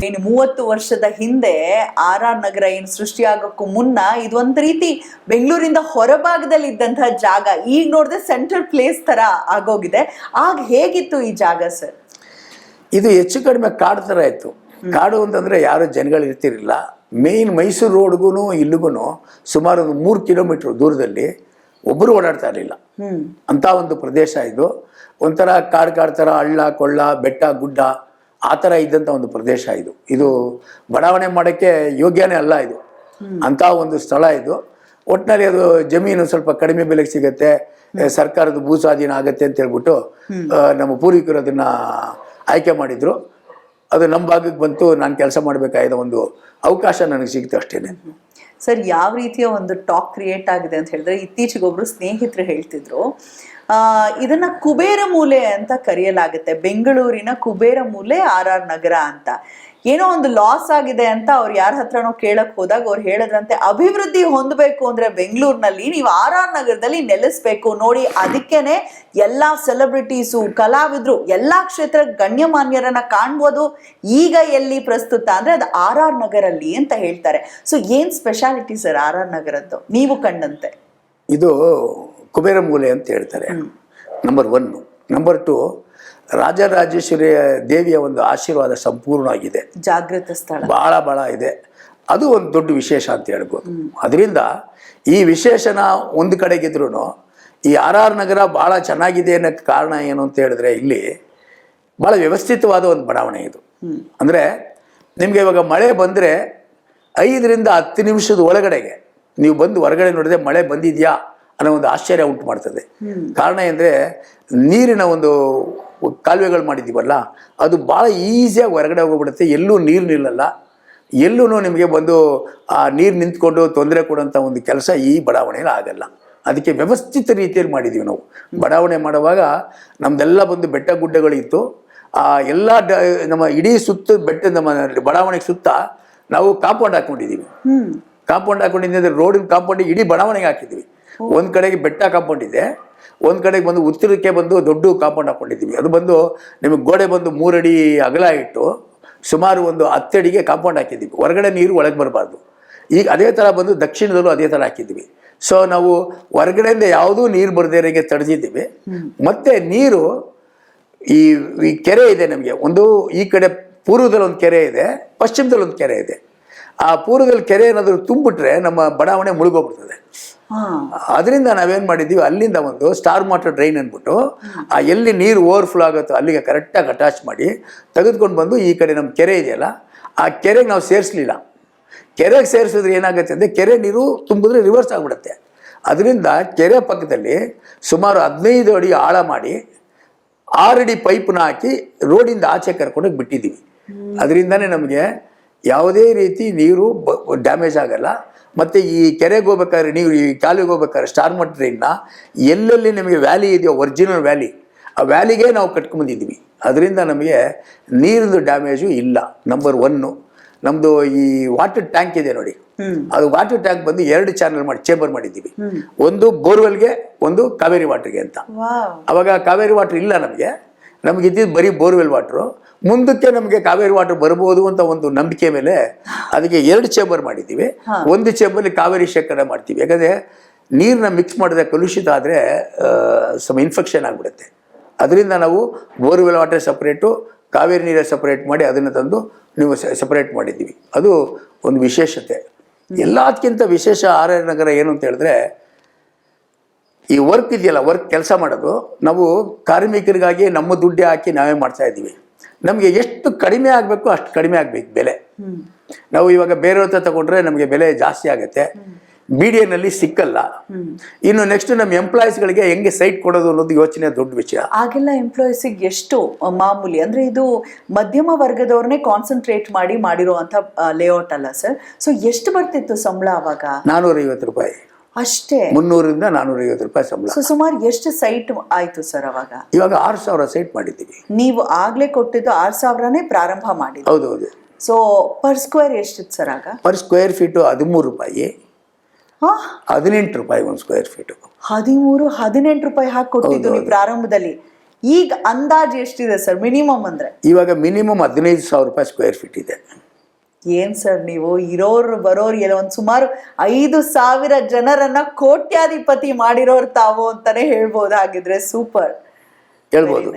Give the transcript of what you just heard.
ಇನ್ನು 30 ವರ್ಷದ ಹಿಂದೆ RR ನಗರ ಏನು ಸೃಷ್ಟಿಯಾಗಕ್ಕೂ ಮುನ್ನ ಇದು ಒಂದ್ ರೀತಿ ಬೆಂಗಳೂರಿಂದ ಹೊರಭಾಗದಲ್ಲಿ ಇದ್ದಂತಹ ಜಾಗ. ಈಗ ನೋಡಿದ್ರೆ ಸೆಂಟ್ರಲ್ ಪ್ಲೇಸ್ ತರ ಆಗೋಗಿದೆ. ಆಗ ಹೇಗಿತ್ತು ಈ ಜಾಗ ಸರ್? ಇದು ಹೆಚ್ಚು ಕಡಿಮೆ ಕಾಡು ಥರ ಇತ್ತು. ಕಾಡು ಅಂತಂದರೆ ಯಾರು ಜನಗಳು ಇರ್ತಿರಲಿಲ್ಲ. ಮೇಯ್ನ್ ಮೈಸೂರು ರೋಡ್ಗೂ ಇಲ್ಲಿಗೂ ಸುಮಾರು ಒಂದು 3 ಕಿಲೋಮೀಟ್ರ್ ದೂರದಲ್ಲಿ ಒಬ್ಬರು ಓಡಾಡ್ತಾ ಇರಲಿಲ್ಲ. ಅಂಥ ಒಂದು ಪ್ರದೇಶ ಇದು. ಒಂಥರ ಕಾಡು ಥರ ಹಳ್ಳ ಕೊಳ್ಳ ಬೆಟ್ಟ ಗುಡ್ಡ ಆ ಥರ ಇದ್ದಂಥ ಒಂದು ಪ್ರದೇಶ ಇದು. ಇದು ಬಡಾವಣೆ ಮಾಡೋಕ್ಕೆ ಯೋಗ್ಯನೇ ಅಲ್ಲ ಇದು. ಅಂಥ ಒಂದು ಸ್ಥಳ ಇದು. ಒಟ್ಟಿನಲ್ಲಿ ಅದು ಜಮೀನು ಸ್ವಲ್ಪ ಕಡಿಮೆ ಬೆಲೆಗೆ ಸಿಗುತ್ತೆ, ಸರ್ಕಾರದ ಭೂ ಸ್ವಾಧೀನ ಆಗುತ್ತೆ ಅಂತ ಹೇಳ್ಬಿಟ್ಟು ನಮ್ಮ ಪೂರ್ವಿಕರು ಅದನ್ನು ಆಯ್ಕೆ ಮಾಡಿದರು. ಅದು ನಮ್ಮ ಭಾಗಕ್ಕೆ ಬಂತು. ನಾನು ಕೆಲಸ ಮಾಡಬೇಕಾದ ಒಂದು ಅವಕಾಶ ನನಗೆ ಸಿಕ್ತು ಅಷ್ಟೇ. ಸರ್, ಯಾವ ರೀತಿಯ ಒಂದು ಟಾಕ್ ಕ್ರಿಯೇಟ್ ಆಗಿದೆ ಅಂತ ಹೇಳಿದ್ರೆ, ಇತ್ತೀಚೆಗೆ ಒಬ್ರು ಸ್ನೇಹಿತರು ಹೇಳ್ತಿದ್ರು, ಇದನ್ನ ಕುಬೇರ ಮೂಲೆ ಅಂತ ಕರೆಯಲಾಗುತ್ತೆ, ಬೆಂಗಳೂರಿನ ಕುಬೇರ ಮೂಲೆ RR ನಗರ ಅಂತ. ಏನೋ ಒಂದು ಲಾಸ್ ಆಗಿದೆ ಅಂತ ಅವ್ರು ಯಾರ ಹತ್ರನೋ ಕೇಳಕ್ ಹೋದಾಗ ಅವ್ರು ಹೇಳದ್ರಂತೆ, ಅಭಿವೃದ್ಧಿ ಹೊಂದಬೇಕು ಅಂದ್ರೆ ಬೆಂಗಳೂರಿನಲ್ಲಿ ನೀವು RR ನಗರದಲ್ಲಿ ನೆಲೆಸ್ಬೇಕು ನೋಡಿ. ಅದಕ್ಕೇನೆ ಎಲ್ಲಾ ಸೆಲೆಬ್ರಿಟೀಸು, ಕಲಾವಿದ್ರು, ಎಲ್ಲಾ ಕ್ಷೇತ್ರ ಗಣ್ಯಮಾನ್ಯರನ್ನ ಕಾಣ್ಬೋದು. ಈಗ ಎಲ್ಲಿ ಪ್ರಸ್ತುತ ಅಂದ್ರೆ ಅದು RR ನಗರಲ್ಲಿ ಅಂತ ಹೇಳ್ತಾರೆ. ಸೊ ಏನ್ ಸ್ಪೆಷಾಲಿಟಿ ಸರ್ RR ನಗರದ್ದು ನೀವು ಕಂಡಂತೆ? ಇದು ಕುಬೇರ ಮೂಲೆ ಅಂತ ಹೇಳ್ತಾರೆ, ನಂಬರ್ 1. ನಂಬರ್ 2, ರಾಜರಾಜೇಶ್ವರಿ ದೇವಿಯ ಒಂದು ಆಶೀರ್ವಾದ ಸಂಪೂರ್ಣವಾಗಿದೆ. ಜಾಗೃತ ಸ್ಥಳ ಭಾಳ ಇದೆ. ಅದು ಒಂದು ದೊಡ್ಡ ವಿಶೇಷ ಅಂತ ಹೇಳ್ಬೋದು. ಅದರಿಂದ ಈ ವಿಶೇಷನ ಒಂದು ಕಡೆಗಿದ್ರು ಈ RR ನಗರ ಭಾಳ ಚೆನ್ನಾಗಿದೆ ಅನ್ನೋಕ್ಕೆ ಕಾರಣ ಏನು ಅಂತ ಹೇಳಿದ್ರೆ, ಇಲ್ಲಿ ಭಾಳ ವ್ಯವಸ್ಥಿತವಾದ ಒಂದು ಬಡಾವಣೆ ಇದು. ಅಂದರೆ ನಿಮಗೆ ಇವಾಗ ಮಳೆ ಬಂದರೆ 5 ರಿಂದ 10 ನಿಮಿಷದ ಒಳಗಡೆಗೆ ನೀವು ಬಂದು ಹೊರಗಡೆ ನೋಡಿದ್ರೆ ಮಳೆ ಬಂದಿದೆಯಾ ಅನ್ನೋ ಒಂದು ಆಶ್ಚರ್ಯ ಉಂಟು ಮಾಡ್ತದೆ. ಕಾರಣ ಅಂದರೆ ನೀರಿನ ಒಂದು ಕಾಲುವೆಗಳು ಮಾಡಿದ್ದೀವಲ್ಲ, ಅದು ಭಾಳ ಈಸಿಯಾಗಿ ಹೊರಗಡೆ ಹೋಗ್ಬಿಡುತ್ತೆ. ಎಲ್ಲೂ ನೀರು ನಿಲ್ಲಲ್ಲ, ಎಲ್ಲೂ ನಿಮಗೆ ಬಂದು ಆ ನೀರು ನಿಂತ್ಕೊಂಡು ತೊಂದರೆ ಕೊಡೋಂಥ ಒಂದು ಕೆಲಸ ಈ ಬಡಾವಣೆಯಲ್ಲಿ ಆಗಲ್ಲ. ಅದಕ್ಕೆ ವ್ಯವಸ್ಥಿತ ರೀತಿಯಲ್ಲಿ ಮಾಡಿದ್ದೀವಿ ನಾವು. ಬಡಾವಣೆ ಮಾಡುವಾಗ ನಮ್ಮದೆಲ್ಲ ಬಂದು ಬೆಟ್ಟ ಗುಡ್ಡಗಳಿತ್ತು. ಆ ಎಲ್ಲ ನಮ್ಮ ಇಡೀ ಸುತ್ತ ಬೆಟ್ಟ ನಮ್ಮ ಬಡಾವಣೆಗೆ ಸುತ್ತ ನಾವು ಕಾಂಪೌಂಡ್ ಹಾಕ್ಕೊಂಡಿದ್ದೀವಿ. ಕಾಂಪೌಂಡ್ ಹಾಕ್ಕೊಂಡಿದ್ದರೆ ರೋಡಿನ ಕಾಂಪೌಂಡಿಗೆ ಇಡೀ ಬಡಾವಣೆಗೆ ಹಾಕಿದ್ದೀವಿ. ಒಂದು ಕಡೆಗೆ ಬೆಟ್ಟ ಕಾಂಪೌಂಡ್ ಇದೆ, ಒಂದು ಕಡೆಗೆ ಬಂದು ಉತ್ತರಕ್ಕೆ ಬಂದು ದೊಡ್ಡ ಕಾಂಪೌಂಡ್ ಹಾಕ್ಕೊಂಡಿದ್ದೀವಿ. ಅದು ಬಂದು ನಿಮಗೆ ಗೋಡೆ ಬಂದು 3 ಅಡಿ ಅಗಲ ಇಟ್ಟು ಸುಮಾರು ಒಂದು 10 ಅಡಿಗೆ ಕಾಂಪೌಂಡ್ ಹಾಕಿದ್ದೀವಿ. ಹೊರಗಡೆ ನೀರು ಒಳಗೆ ಬರಬಾರ್ದು. ಈಗ ಅದೇ ಥರ ಬಂದು ದಕ್ಷಿಣದಲ್ಲೂ ಅದೇ ಥರ ಹಾಕಿದ್ದೀವಿ. ಸೊ ನಾವು ಹೊರಗಡೆಯಿಂದ ಯಾವುದೂ ನೀರು ಬರದೇ ಇರೋಂಗೆ ತಡೆದಿದ್ದೀವಿ. ಮತ್ತು ನೀರು ಈ ಕೆರೆ ಇದೆ ನಮಗೆ. ಒಂದು ಈ ಕಡೆ ಪೂರ್ವದಲ್ಲಿ ಒಂದು ಕೆರೆ ಇದೆ, ಪಶ್ಚಿಮದಲ್ಲಿ ಒಂದು ಕೆರೆ ಇದೆ. ಆ ಪೂರ್ವದಲ್ಲಿ ಕೆರೆ ಏನಾದರೂ ತುಂಬಿಟ್ರೆ ನಮ್ಮ ಬಡಾವಣೆ ಮುಳುಗೋಗ್ಬಿಡ್ತದೆ. ಅದರಿಂದ ನಾವೇನು ಮಾಡಿದ್ದೀವಿ, ಅಲ್ಲಿಂದ ಒಂದು ಸ್ಟಾರ್ ವಾಟರ್ ಡ್ರೈನ್ ಅಂದ್ಬಿಟ್ಟು ಆ ಎಲ್ಲಿ ನೀರು ಓವರ್ಫ್ಲೋ ಆಗುತ್ತೋ ಅಲ್ಲಿಗೆ ಕರೆಕ್ಟಾಗಿ ಅಟ್ಯಾಚ್ ಮಾಡಿ ತೆಗೆದುಕೊಂಡು ಬಂದು ಈ ಕಡೆ ನಮ್ಮ ಕೆರೆ ಇದೆಯಲ್ಲ ಆ ಕೆರೆಗೆ ನಾವು ಸೇರಿಸಲಿಲ್ಲ. ಕೆರೆಗೆ ಸೇರಿಸಿದ್ರೆ ಏನಾಗುತ್ತೆ ಅಂದರೆ ಕೆರೆ ನೀರು ತುಂಬಿದ್ರೆ ರಿವರ್ಸ್ ಆಗಿಬಿಡುತ್ತೆ. ಅದರಿಂದ ಕೆರೆ ಪಕ್ಕದಲ್ಲಿ ಸುಮಾರು 15 ಅಡಿ ಆಳ ಮಾಡಿ 6 ಅಡಿ ಪೈಪ್ನ ಹಾಕಿ ರೋಡಿಂದ ಆಚೆ ಕರ್ಕೊಂಡೋಗಿ ಬಿಟ್ಟಿದ್ದೀವಿ. ಅದರಿಂದನೇ ನಮಗೆ ಯಾವುದೇ ರೀತಿ ನೀರು ಡ್ಯಾಮೇಜ್ ಆಗಲ್ಲ. ಮತ್ತು ಈ ಕೆರೆಗೆ ಹೋಗ್ಬೇಕಾದ್ರೆ ನೀವು ಈ ಕಾಲುವೆಗೆ ಹೋಗ್ಬೇಕಾದ್ರೆ ಸ್ಟಾರ್ ವಾಟರ್ ಡ್ರೈನ್ನ ಎಲ್ಲೆಲ್ಲಿ ನಿಮಗೆ ವ್ಯಾಲಿ ಇದೆಯೋ ಒರಿಜಿನಲ್ ವ್ಯಾಲಿ, ಆ ವ್ಯಾಲಿಗೆ ನಾವು ಕಟ್ಕೊಂಡ್ಬಂದಿದ್ದೀವಿ. ಅದರಿಂದ ನಮಗೆ ನೀರಿನ ಡ್ಯಾಮೇಜು ಇಲ್ಲ. ನಂಬರ್ 1. ನಮ್ಮದು ಈ ವಾಟರ್ ಟ್ಯಾಂಕ್ ಇದೆ ನೋಡಿ, ಅದು ವಾಟರ್ ಟ್ಯಾಂಕ್ ಬಂದು 2 ಚಾನಲ್ ಮಾಡಿ ಚೇಂಬರ್ ಮಾಡಿದ್ದೀವಿ. ಒಂದು ಬೋರ್ವೆಲ್ಗೆ, ಒಂದು ಕಾವೇರಿ ವಾಟರ್ಗೆ ಅಂತ. ಅವಾಗ ಕಾವೇರಿ ವಾಟರ್ ಇಲ್ಲ ನಮಗೆ ಇದ್ದಿದ್ದು ಬರೀ ಬೋರ್ವೆಲ್ ವಾಟ್ರು. ಮುಂದಕ್ಕೆ ನಮಗೆ ಕಾವೇರಿ ವಾಟರ್ ಬರ್ಬೋದು ಅಂತ ಒಂದು ನಂಬಿಕೆ ಮೇಲೆ ಅದಕ್ಕೆ 2 ಚೇಂಬರ್ ಮಾಡಿದ್ದೀವಿ. ಒಂದು ಚೇಂಬರ್ಲಿ ಕಾವೇರಿ ಶೇಖರಣೆ ಮಾಡ್ತೀವಿ. ಯಾಕಂದರೆ ನೀರನ್ನ ಮಿಕ್ಸ್ ಮಾಡಿದ್ರೆ ಕಲುಷಿತ ಆದರೆ ಸ್ವಲ್ಪ ಇನ್ಫೆಕ್ಷನ್ ಆಗಿಬಿಡುತ್ತೆ. ಅದರಿಂದ ನಾವು ಬೋರ್ವೆಲ್ ವಾಟರ್ ಸಪ್ರೇಟು, ಕಾವೇರಿ ನೀರೇ ಸಪ್ರೇಟ್ ಮಾಡಿ ಅದನ್ನು ತಂದು ನೀವು ಸಪ್ರೇಟ್ ಮಾಡಿದ್ದೀವಿ. ಅದು ಒಂದು ವಿಶೇಷತೆ. ಎಲ್ಲದಕ್ಕಿಂತ ವಿಶೇಷ RR ನಗರ ಏನು ಅಂತ ಹೇಳಿದ್ರೆ, ಈ ವರ್ಕ್ ಇದೆಯಲ್ಲ, ವರ್ಕ್ ಕೆಲಸ ಮಾಡೋದು ನಾವು ಕಾರ್ಮಿಕರಿಗಾಗಿ ನಮ್ಮ ದುಡ್ಡೇ ಹಾಕಿ ನಾವೇ ಮಾಡ್ತಾ ಇದ್ದೀವಿ. ನಮಗೆ ಎಷ್ಟು ಕಡಿಮೆ ಆಗಬೇಕು ಅಷ್ಟು ಕಡಿಮೆ ಆಗಬೇಕು ಬೆಲೆ. ನಾವು ಇವಾಗ ಬೇರೆಯವ್ರ ಹತ್ರ ತಗೊಂಡ್ರೆ ನಮಗೆ ಬೆಲೆ ಜಾಸ್ತಿ ಆಗುತ್ತೆ, BDAನಲ್ಲಿ ಸಿಕ್ಕಲ್ಲ. ಇನ್ನು ನೆಕ್ಸ್ಟ್ ನಮ್ಮ ಎಂಪ್ಲಾಯೀಸ್ಗಳಿಗೆ ಹೆಂಗೆ ಸೈಟ್ ಕೊಡೋದು ಅನ್ನೋದು ಯೋಚನೆ ದೊಡ್ಡ ವಿಷಯ. ಆಗೆಲ್ಲ ಎಂಪ್ಲಾಯೀಸಿಗೆ ಎಷ್ಟು ಮಾಮೂಲಿ ಅಂದ್ರೆ ಇದು ಮಧ್ಯಮ ವರ್ಗದವ್ರನ್ನೇ ಕಾನ್ಸಂಟ್ರೇಟ್ ಮಾಡಿರುವಂತ ಲೇಔಟ್ ಅಲ್ಲ ಸರ್? ಸೊ ಎಷ್ಟು ಬರ್ತಿತ್ತು ಸಂಬಳ ಅವಾಗ? 450 ರೂಪಾಯಿ ಅಷ್ಟೇ. 300 ರಿಂದ 450 ರೂಪಾಯಿ ಸಂಬಳ. ಸೊ ಸುಮಾರು ಎಷ್ಟು ಸೈಟ್ ಆಯ್ತು ಸರ್ ಅವಾಗ? ಇವಾಗ 6000 ಸೈಟ್ ಮಾಡಿದ್ದೀವಿ. ನೀವು ಆಗ್ಲೇ ಕೊಟ್ಟಿದ್ದು 6000ನೇ ಪ್ರಾರಂಭ ಮಾಡಿದ್ದು? ಹೌದು. ಸೊ ಪರ್ ಸ್ಕ್ವೇರ್ ಎಷ್ಟಿತ್ತು ಸರ್ ಆಗ? ಪರ್ ಸ್ಕ್ವೇರ್ ಫೀಟು 13 ರೂಪಾಯಿ, 18 ರೂಪಾಯಿ ಒಂದು ಸ್ಕ್ವೇರ್ ಫೀಟು. 18 ರೂಪಾಯಿ ಹಾಕಿ ಕೊಟ್ಟಿದ್ದು ನೀವು ಪ್ರಾರಂಭದಲ್ಲಿ. ಈಗ ಅಂದಾಜು ಎಷ್ಟಿದೆ ಸರ್ ಮಿನಿಮಮ್ ಅಂದ್ರೆ? ಇವಾಗ ಮಿನಿಮಮ್ 15,000 ರೂಪಾಯಿ ಸ್ಕ್ವೇರ್ ಫೀಟ್ ಇದೆ. ಏನ್ ಸರ್ ನೀವು ಇರೋರು ಬರೋರು ಎಲ್ಲ ಒಂದ್ ಸುಮಾರು 5,000 ಜನರನ್ನ ಕೋಟ್ಯಾಧಿಪತಿ ಮಾಡಿರೋರು ತಾವು ಅಂತಾನೆ ಹೇಳ್ಬೋದು. ಹಾಗಿದ್ರೆ ಸೂಪರ್, ಹೇಳ್ಬೋದು.